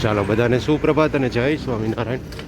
ચાલો બધાને સુપ્રભાત અને જય સ્વામિનારાયણ.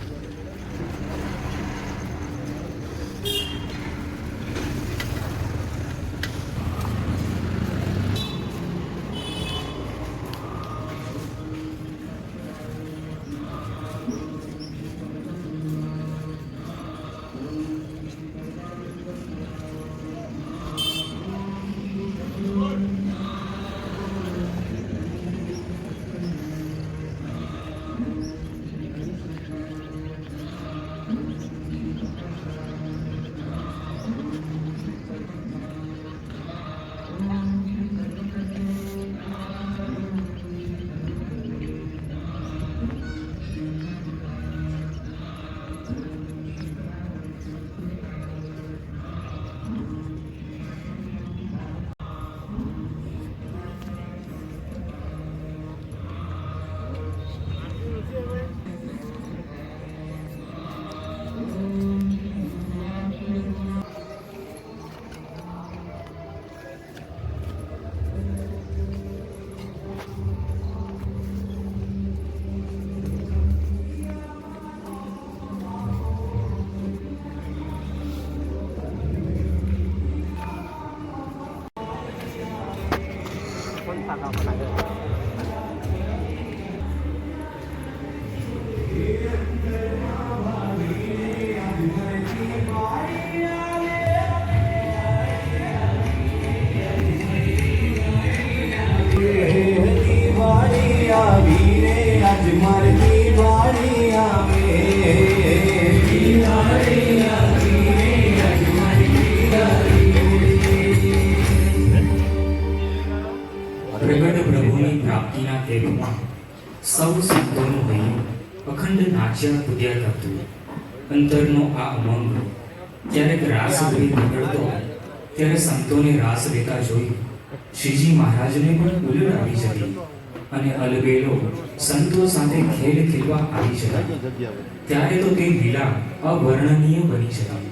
સૌ સંતોનું હૈયું અખંડ નાચ્યા કૂદ્યા કરતું અંતરનો આ ઉમંગ ક્યારેક રાસભેદ નીકળતો ત્યારે સંતોને રાસ લેતા જોઈ શ્રીજી મહારાજને પણ ઉલટ આવી જતી અને અલબેલો સંતો સાથે ખેલ ખેલવા આવી જતા. ત્યારે તો તે લીલા અવર્ણનીય બની જતી.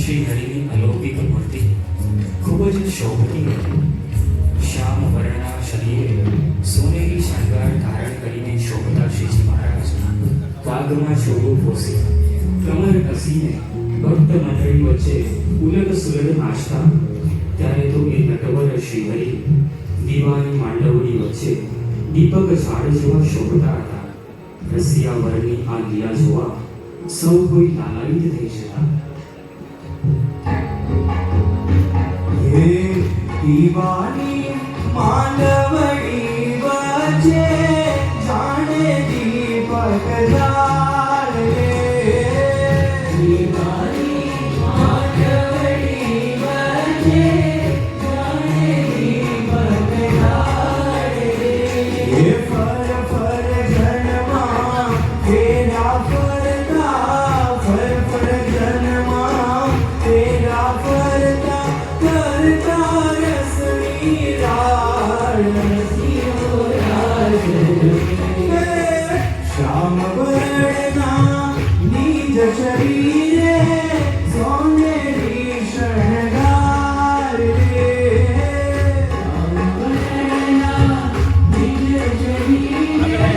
શ્રી હરિની અલૌકિક મૂર્તિ ખૂબ જ શોભતી હતી. શ્યામ વર્ણના શરીરે સોનેરી શણગાર ધારણ કરીને શોભતા શ્રીજી મહારાજ વાઘમાં જોડો પોસી કમર કસીને ભક્ત મંડળી વચ્ચે ઉલટ સુલટ નાચતા. ત્યારે તો એ નટવર શ્રી હરિ દીવાની માંડવડી વચ્ચે દીપક ઝાડ જેવા શોભતા હતા. રસિયા વરની આ લીલા જોવા સૌ કોઈ લાલાયિત થઈ જતા. દીવાની માંડવડી વચ્ચે જાણે દીપક ઝાડ રે. દીવાની માંડવડી વચ્ચે જાણે દીપક ઝાડ રે. એ ફર ફર જન્મા તેરા ફરતા ફર ફર જન્મા તેરા ફરતા કરતા રસની રાડ શ્યામ વર્ણના નિજ શરીરે સોનેરી શણગાર રે. શ્યામ વર્ણના નિજ શરીરે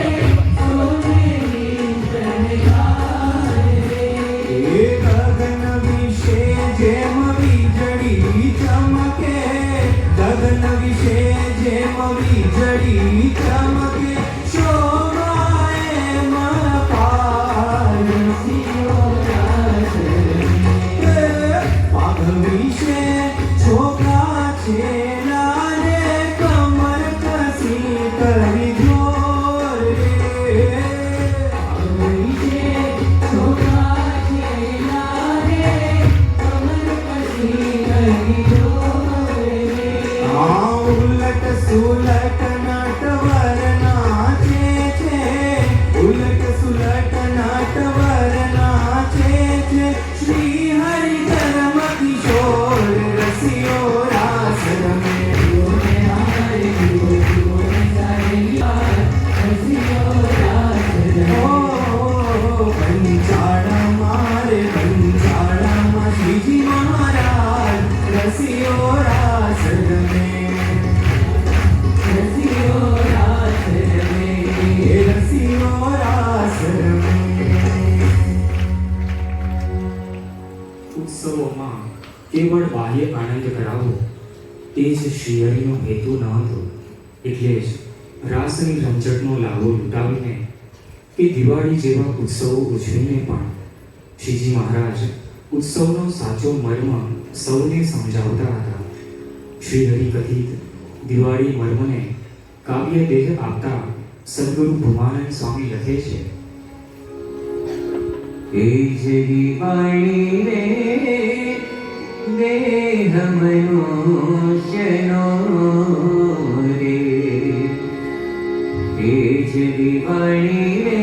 સોનેરી શણગાર રે. એ ગગન વિશે જેમ વીજળી ચમકે વીજળી ચમકે શોભાએ મન પાર રસિયો રાસ રમે પાઘ વિશે છોકરા છે નારે કમર કસી કરી જોર રે પાઘ વિશે છોકરા છે નારે કમર કસી કરી જોર રે ઉલટ સુલટ નટવર નાચે છે ઉલટ સુલટ નટવર નાચે છે શ્રી હરિ ધર્મ કિશોર રસિયો રાસ રમે પંચાળમાં રે પંચાળમાં શ્રીજી મહારાજ રસિયો રાસ રમે રસિયો રાસ રમે રસિયો રાસ રમે ઉત્સવોમાં કેવળ બાહ્ય આનંદ કરાવવો તે જ શ્રીહરિનો હેતુ ન હતો. એટલે જ રાસની રમઝટનો લાભો લૂંટાવીને કે દિવાળી જેવા ઉત્સવો ઉજવીને પણ શ્રીજી મહારાજ ઉત્સવનો સાચો મર્મ સૌને સમજાવતા હતા. શ્રીહરિ કથિત દિવાળી મર્મને કાવ્ય દેહ આપતા સદગુરુ ભૂમાનંદ સ્વામી લખે છે, એ જ દિવાળી રે દેહ મનુષ્યનો રે એ જ દિવાળી રે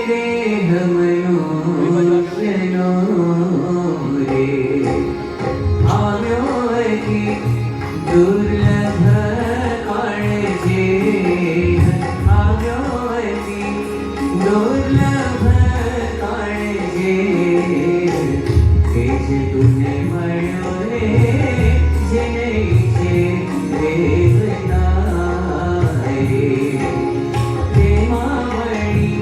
દેહ મનુષ્યનો રે આવ્યો હતી દુર્લભ કાળજે આવ્યો હતી દુર્લભ કાળજે તે જ તુને મળ્યો રે જેને છે રેવનાય તેમાં મળી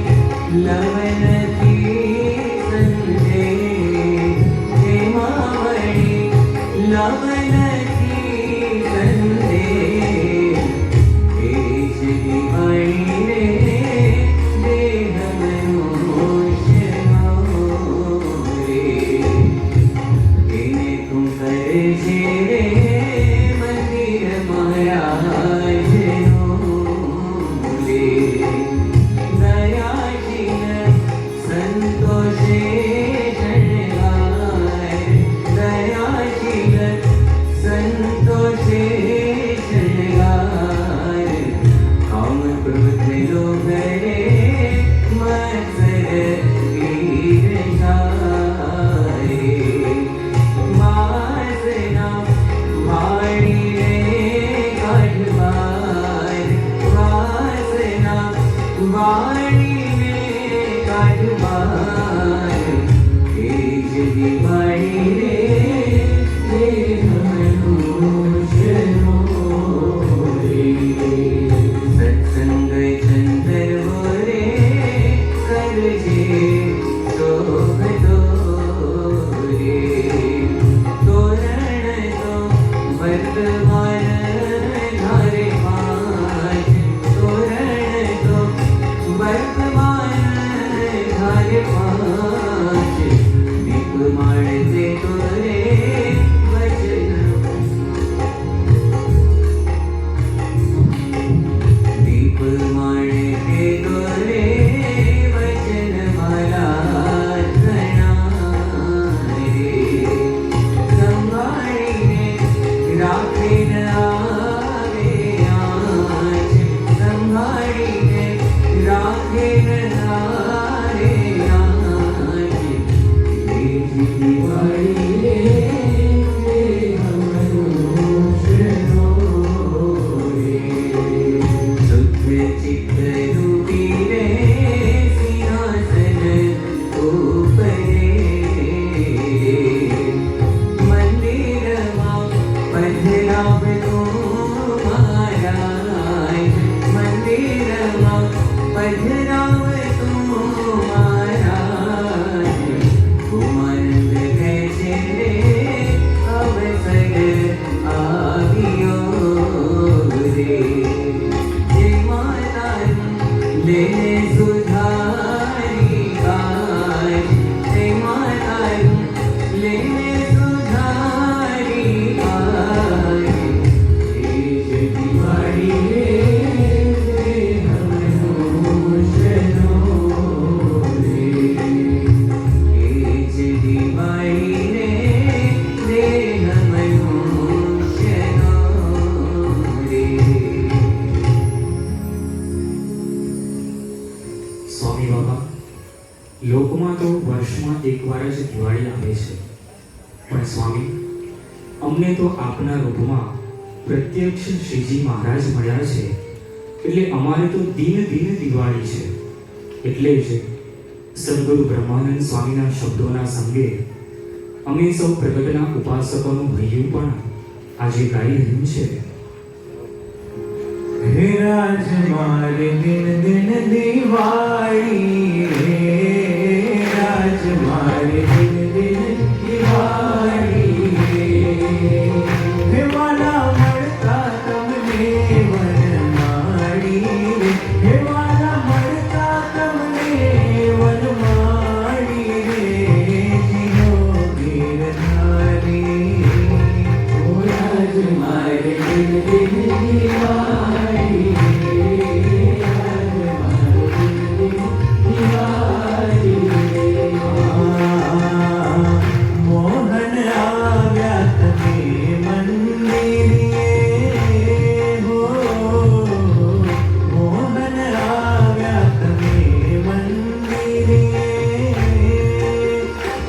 લવનથી સંજે તેમાં મળી લવનથી સંજે એ જ દિવાળી રે દેહ મનુષ્યનો રે એને તું કરે છે રે મંદિર મહારાજનો રે દયાશીલ સંતોષે શણગાર દયાશીલ સંતોષે શણગાર કામ ક્રોધ લોભ રે મત્સર ઈર્ષારે વાસના વાણી રે કાઢવાર વાસના વાણી રે કાઢવાર એ જ દિવાળી રે દેહ મનુષ્યનો રે સત્સંગ ચંદ્રવો રે કરજે શોભતો રે તોરણ તો વર્તમાન ધારે પાંચ તોરણ તો વર્તમાન ધારે પાંચ દીપ માળતે તો રે વચન દીપ માળતે તો રે વચન મારા ઘણા રે સંભાળીને રાખીને આવે આંચ સંભાળીને રાખીને આવે આંચ એ જ દિવાળી રે દેહ મનુષ્યનો રે શુદ્ધ ચિત્ત રૂપી રે સિંહાસન ઉપરે મંદિરમાં પધરાવતો મહારાજ મંદિરમાં પધરાવતો મહારાજ ભૂમાનંદ કહે છે રે અવસર આવ્યો રે એકવાર જ દિવાળી આવે છે, પણ સ્વામી અમને તો આપના રૂપમાં પ્રત્યક્ષ શ્રીજી મહારાજ મળ્યા છે, એટલે અમારે તો દિન દિન દિવાળી છે. એટલે જ સદગુરુ બ્રહ્માનંદ સ્વામીના શબ્દોના સંગે અમે સૌ પ્રગટના ઉપાસકોનું હૈયું પણ આજે ગાઈ રહ્યું છે. હે રાજ મારે દિન દિન દિવાળી, હે રાજ મારે દિન દિન દિવાળી, હે વાલા મળતા તમને વનમાળી, હે વાલા મળતા તમને વનમાળી રે, જીનો ગિરધારી. ઓ રાજ મારે દિન દિન દિવાળી, મોહન આવ્યા તમે મંદિરે, હો મોહન આવ્યા તમે મંદિરે,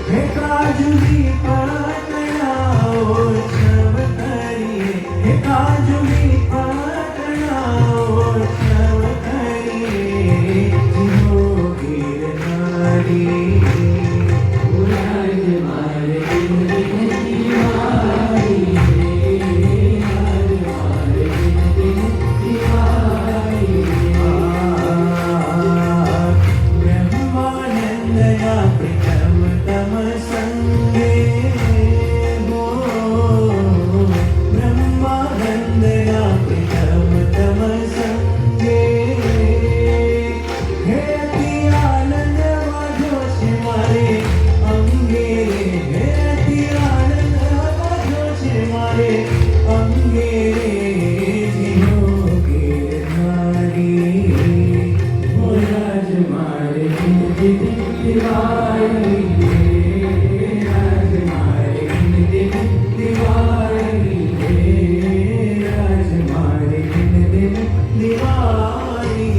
હે કાજુની પાટણાઓ છવ કરીએ, હે કાજુની પાટણાઓ છવ કરીએ, જીવો ગિરનારી. રાજ મારે દિન દિન દિવાળી, રાજ મારે દિન દિન દિવાળી. બ્રહ્માનંદના પ્રિતમ તમ સંગે, હો બ્રહ્માનંદના પ્રિતમ તમ સંગે, હે અતિ આનંદ વાજો છે મારે અંગે, હે અતિ આનંદ વાજો છે મારે અંગે, જીનો ગિરધારી. ઓ રાજ મારે દિન દિન દિવાળી, રાજ મારે દિન દિન દિવાળી, રાજ મારે દિન દિન દિવાળી.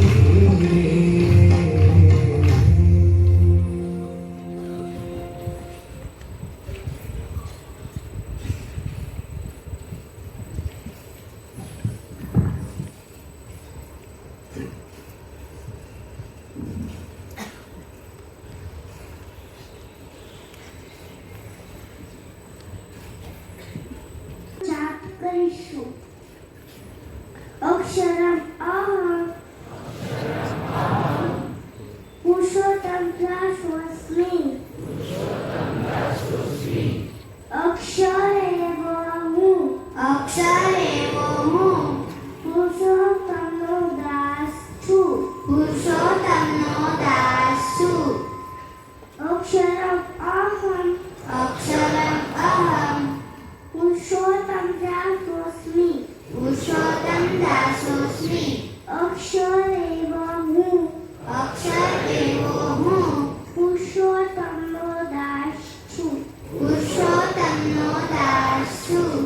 જાપ કરીશું. અક્ષરમ અહમ પુરુષોત્તમ સ્વસ્મી, અક્ષર એવો હું, અક્ષર એવો હું પુરુષોત્તમનો દાસ છું, પુરુષોત્તમનો દાસ છું. અક્ષરમ અહમ, અક્ષરમ અહમ પુરુષોત્તમ દાસોસ્મી, પુરુષોત્તમ દાસોસ્મી. અક્ષર એવો હું, અક્ષર એવો હું પુરુષોત્તમનો દાસ છું, પુરુષોત્તમનો દાસ છું.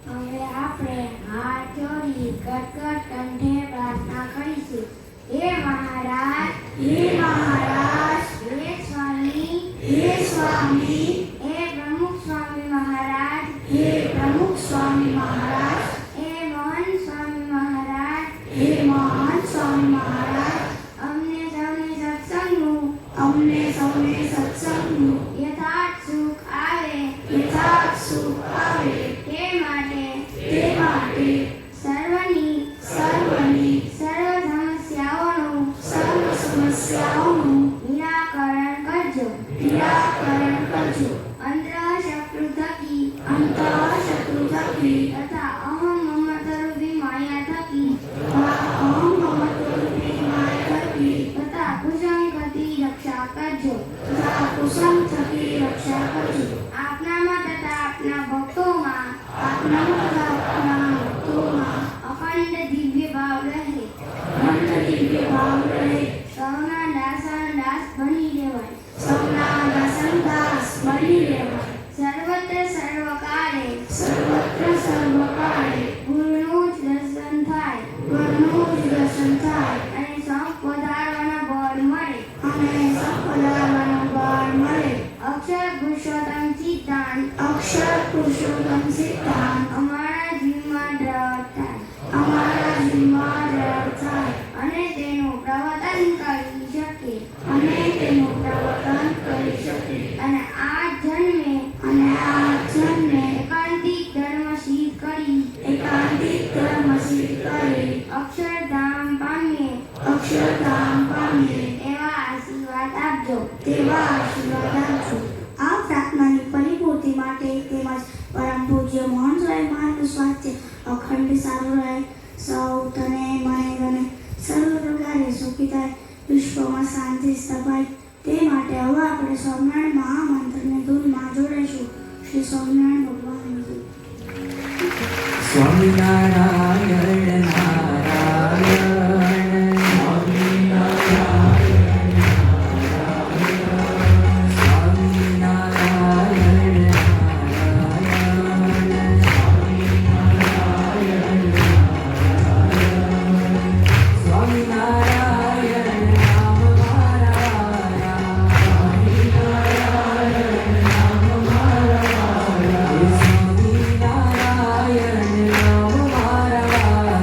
હવે આપણે હાથ જોડી કટકટ કંઠે પ્રાર્થના કરીશું. હે મહારાજ, હે મહારાજ, હે સ્વામી, હે સ્વામી, હે પ્રમુખ સ્વામી મહારાજ, હે પ્રમુખ સ્વામી મહારાજ, હે મહાન સ્વામી મહારાજ, હે મહાન સ્વામી મહારાજ. અમને સૌને સત્સંગનું યથાર્થ સુખ આવે, યથાર્થ સુખ આવે તે માટે સર્વની સર્વ સમસ્યાઓનું નિરાકરણ કરજો. અંતઃશત્રુ થકી તથા અહમ મમતરૂપી માયા થકી તથા કુસંગ થકી રક્ષા કરજો. આપનામાં તથા આપના ભક્તોમાં અખંડ દિવ્ય ભાવ રહે. સૌના દાસ બની રહેવાય. સર્વત્ર સર્વકાળે ગુરુનું જ દર્શન પુરુષોત્તમ સિદ્ધાંત અમારા જીવમાં દ્રઢ થાય, અમારા જીવમાં દ્રઢ થાય અને તેનું પ્રવર્તન કરી શકે, અને તેનું પ્રવર્તન કરી શકે અને આ જન્મે એકાંતિક ધર્મ સિદ્ધ કરી, એકાંતિક ધર્મ સિદ્ધ કરી અક્ષરધામ પામીએ, અક્ષરધામ પામીએ એવા આશીર્વાદ આપજો, તેવા આશીર્વાદ આપજો. આ પ્રાર્થનાની પરિપૂર્તિ માટે તેમજ પરમ પૂજ્ય મોહન સ્વામી મહારાજનું સ્વાસ્થ્ય અખંડ સારું રહે, સૌ તને મને સર્વ પ્રકારે સુખી થાય, વિશ્વમાં શાંતિ સ્થપાય તે માટે હવે આપણે સ્વામિનારાયણ મહામંત્રને ધૂનમાં જોડાઈશું. શ્રી સ્વામિનારાયણ ભગવાનની જય. સ્વામિનારાયણ નારાયણ સ્વામિનારાયણ સ્વામિનારાયણ સ્વામિનારાયણ નામ મારા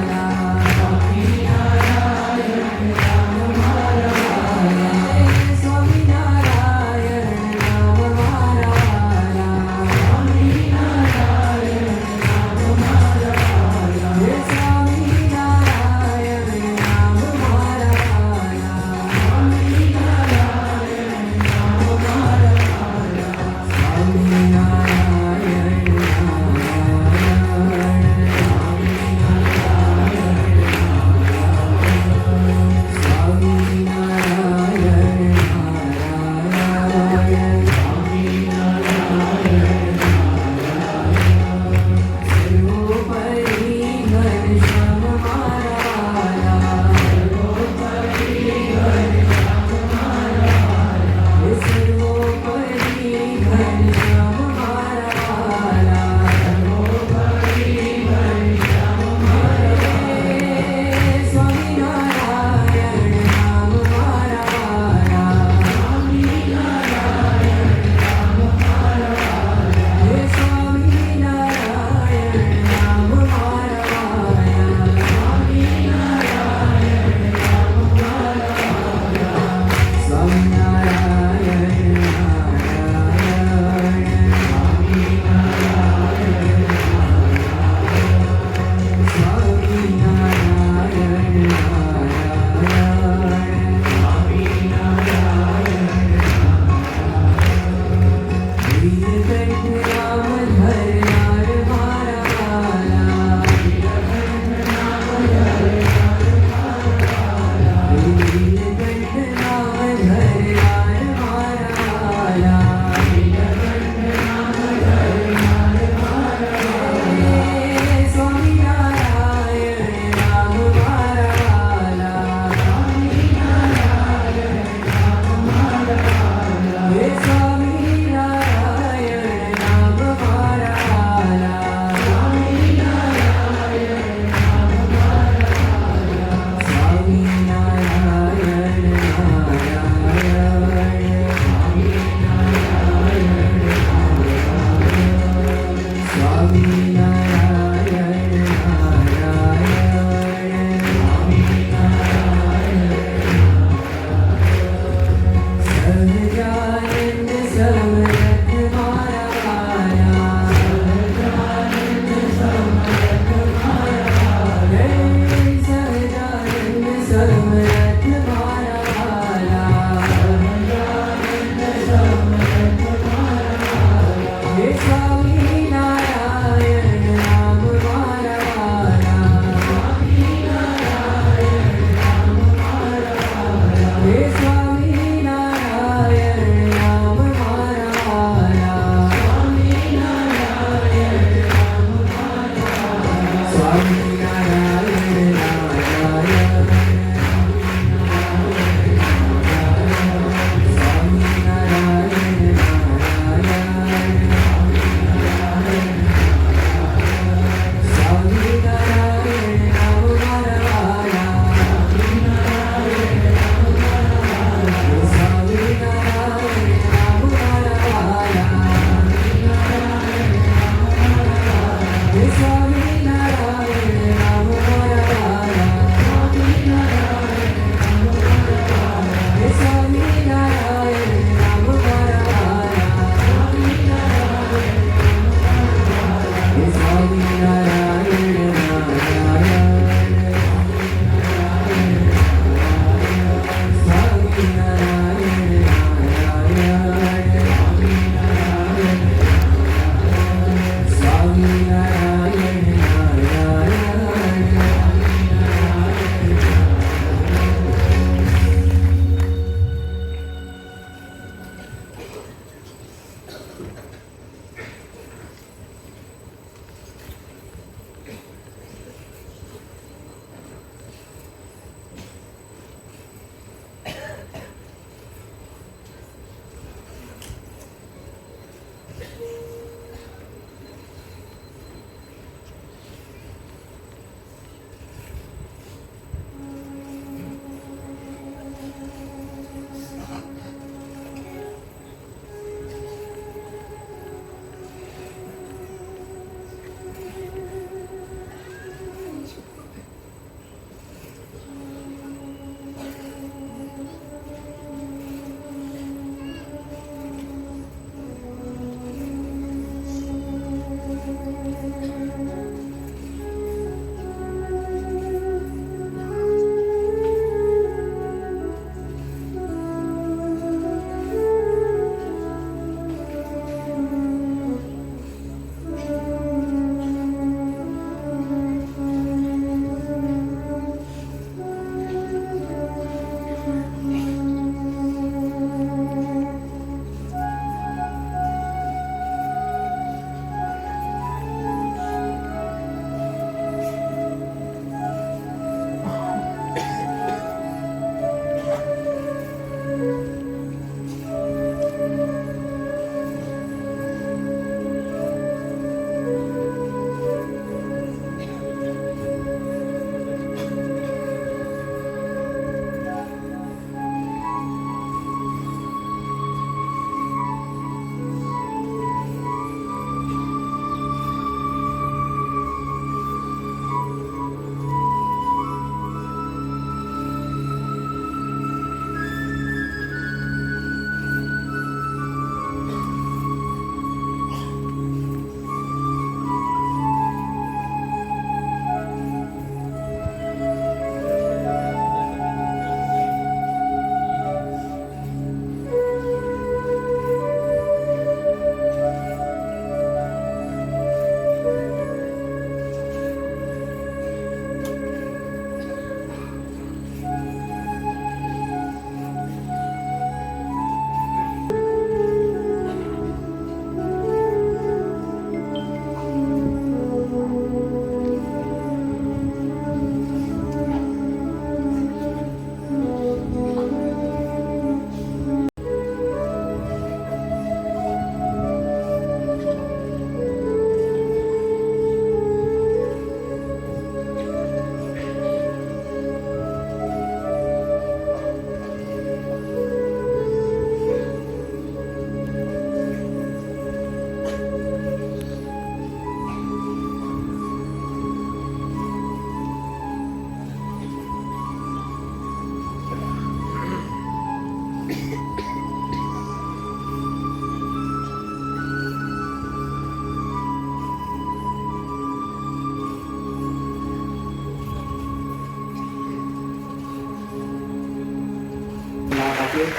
રાખીએ.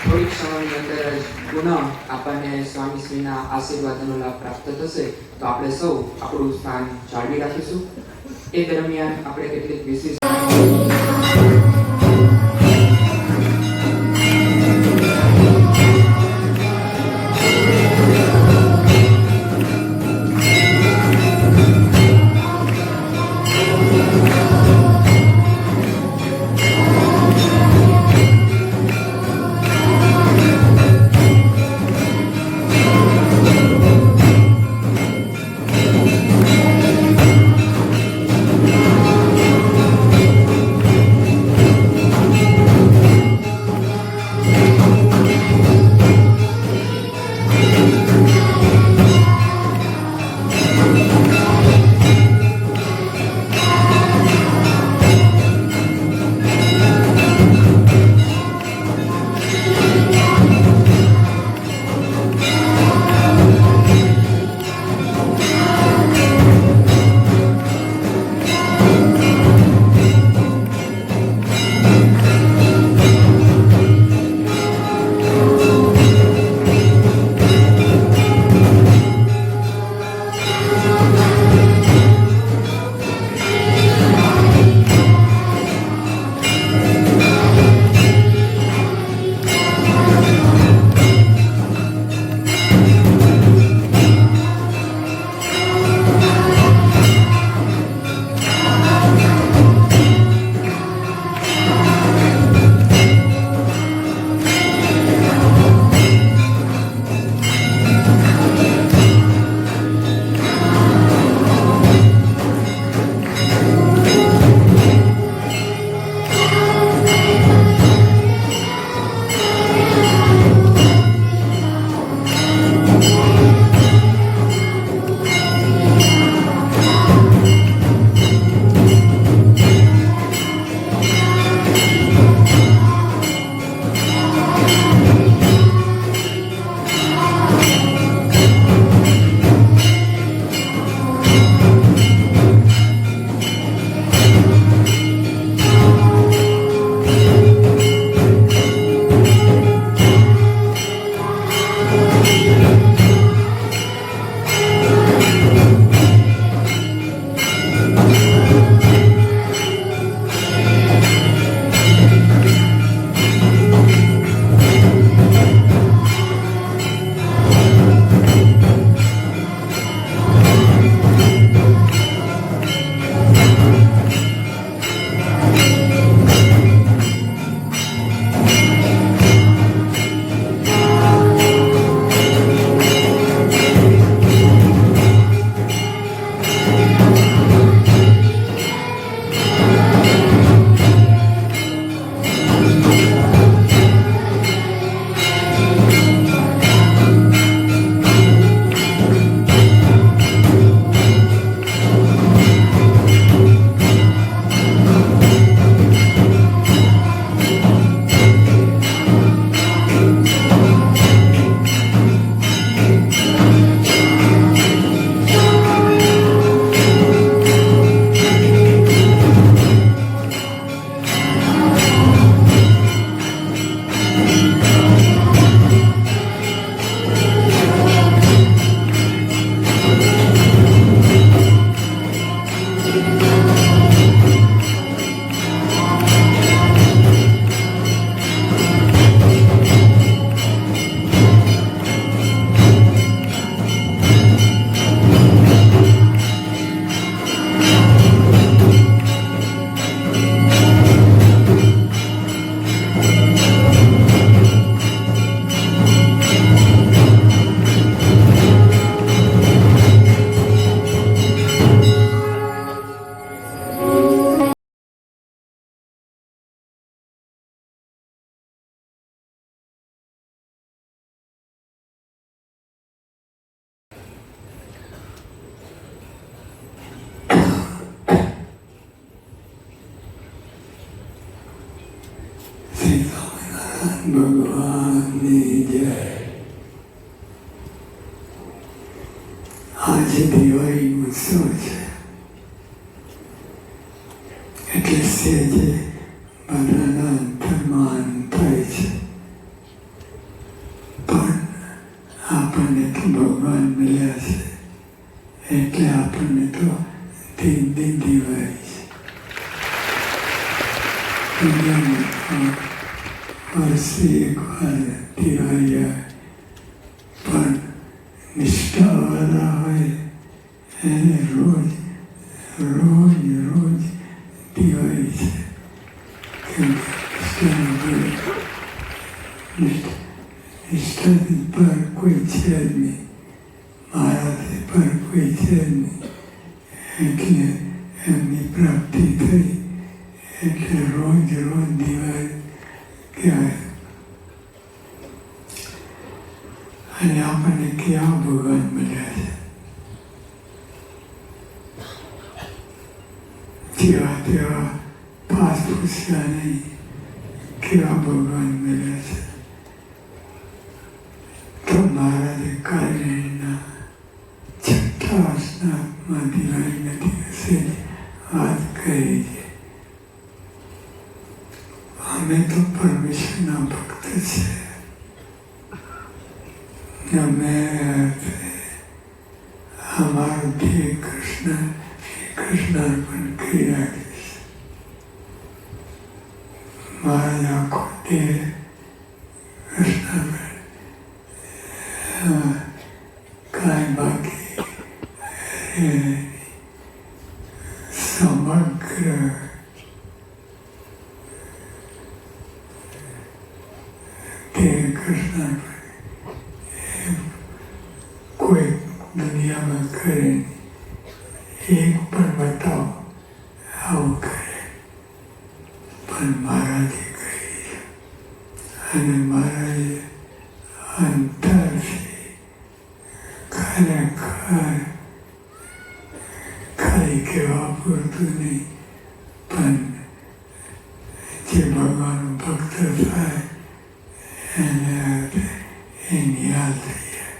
થોડીક સમયની અંદર જ પુનઃ આપણને સ્વામીશ્રીના આશીર્વાદનો લાભ પ્રાપ્ત થશે. તો આપણે સૌ આપણું સ્થાન જાળવી રાખીશું. એ દરમિયાન આપણે કેટલીક વિશિષ્ટ ભગવાનની જય. આજે દિવાળી ઉત્સવ છે એટલે સેજે બધાના અંતરમાં થાય છે. ભગવાન મળ્યા છે એટલે આપણને તો દિન દિવાળી છે દુનિયામાં વર્ષે એકવાર દિવાળી આવે પણ નિષ્ઠાવાળા હોય એને રોજ દિવાળી છે કેમ કે નિષ્ઠાથી પર કોઈ છે જ નહીં મારાથી પર કોઈ છે જ નહીં એટલે એમની પ્રાપ્તિ થઈ એટલે રોજ દિવાળી કહેવાય અને આપણને કેવા ભગવાન મળ્યા છે જેવા તેવા પાસ પૂછ્યા નહીં કેવા ભગવાન મળ્યા છે તો મહારાજે કાળીના છઠ્ઠા સ્નાનમાં દિવાળીના દિવસે વાત કરી છે અમે તો પરમેશ્વરના ભક્ત છે અમે અમારું ધ્યેય કૃષ્ણ અર્પણ કરી રાખીશ મારા આખો ધ્યેય કૃષ્ણ કાંઈ બાકી સમગ્ર ધ્યેય કૃષ્ણ કોઈ દુનિયામાં કરે એક પણ બતાવો આવું કરે પણ મહારાજે કરી અને મહારાજે અંતરથી ખરેખર ખાલી કહેવા પૂરતું નહીં પણ જે ભગવાનનું ભક્ત થાય એને એ નિહાલ થઈ જાય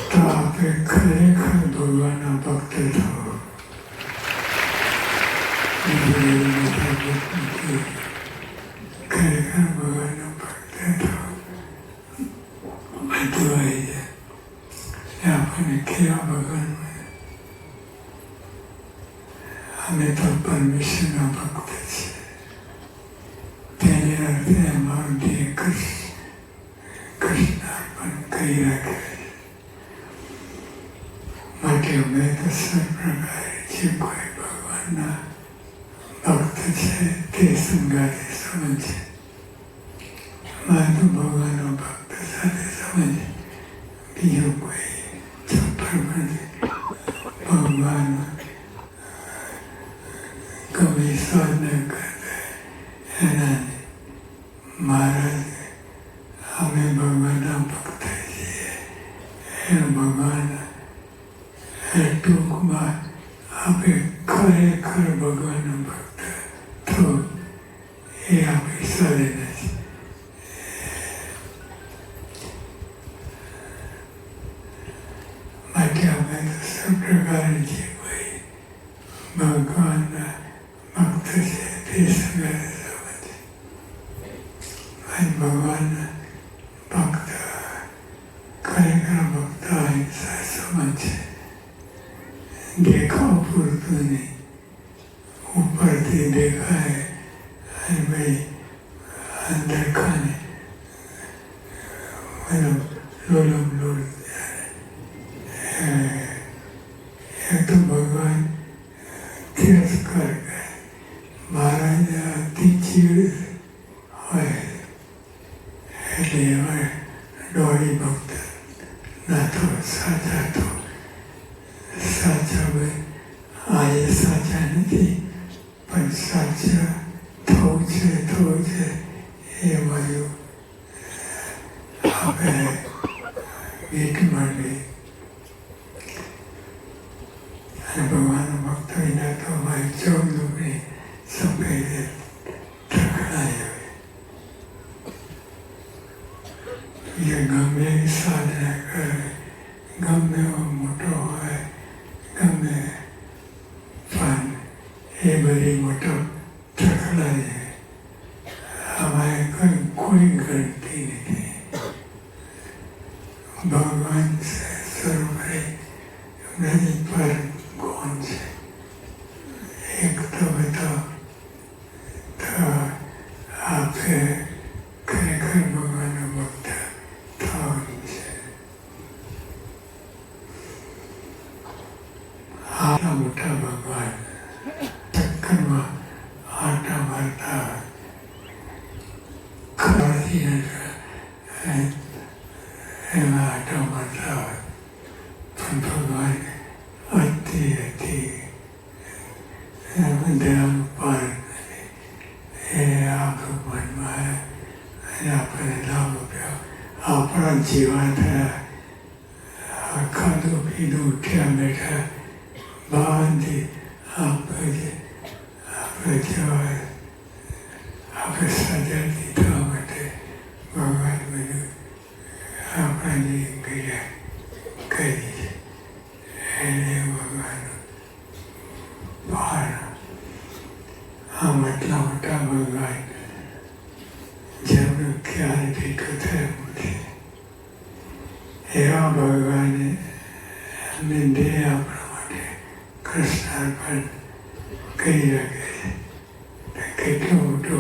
તો આપણે ખરેખર ભગવાનના ભક્ત થવો ખરેખર ભગવાનના ભક્ત થવો બધું આવી જાય આપણને કેવા ભગવાન અમે તો પરમેશ્વરના ભક્ત છીએ તેને અર્થે અમારું ધ્યેય કૃષ્ણ અર્પણ કરી રાખે માટે અમે તો સર્વપ્રકારે જે કોઈ ભગવાનના ભક્ત છે તે સંગાતે સમજે અમારે તો ભગવાનના ભક્ત સાથે સમજે બીજો કોઈ પ્રમાણે ભગવાન કવિ સાધના કરતા એના મહારાજ અમે ભગવાનના ભક્ત છીએ એ ભગવાન ટૂંકમાં આપણે ખરેખર ભગવાનના ભક્ત થો એ આપણી સાધના છે માટે અમે તો સબ પ્રકારે જે કોઈ ભગવાનના ભક્ત છે તે સંગાતે સમજે અને ભગવાનના ભક્ત ખરેખર ભક્ત અહિંસા સમજે દેખાવ પૂરતું નહીં ઉપરથી દેખાય અને ભાઈ અંદર ખાને લોલમ લોલ એ તો ભગવાન તિરસ્કાર કરે મહારાજ અતિ ચીડ હોય એટલે એવા દોડી ભક્ત ના તો સાચા તો સાચા ભાઈ આજે સાચા નથી પણ સાચા થવું છે એ બાજુ આપણે ગીત માંડી અને ભગવાનના ભક્ત વિના તો અમારી ચોક દુબળી સફેદ ટકરાઈ હોય એ ગમે એવી સાધના કરે ગમે એવો મોટો હોય ગમે પણ એ બધી મોટો ટકરાઈ જાય અમારે કોઈ ગણતી નથી ભગવાન આપણે ખરેખર ભગવાનનો ભક્ત થવાનું છે. આટલા મોટા ભગવાન ચક્કરમાં આટા મારતા ખરાથી એમાં આટા મારતા હોય પણ ભગવાન અતિ દયાનું પાલન એ આ ભગવાનમાં અને આપણને લાભ આપ્યો. આપણા જીવન થયા ખાધું પીધું ઉઠ્યા બેઠા બહારથી આપણે જેવા આપણે સજાતી થવા માટે ભગવાન બધું આપણાની ક્રિયા કરી છે. એને ભગવાનનું ભાર આમ એટલા મોટા ભગવાન જેમનો ખ્યાલ ભેગો થયો નથી એવા ભગવાને એમને દેહ આપણા માટે કૃષ્ણાર્પણ કરી રાખે છે. કેટલો મોટો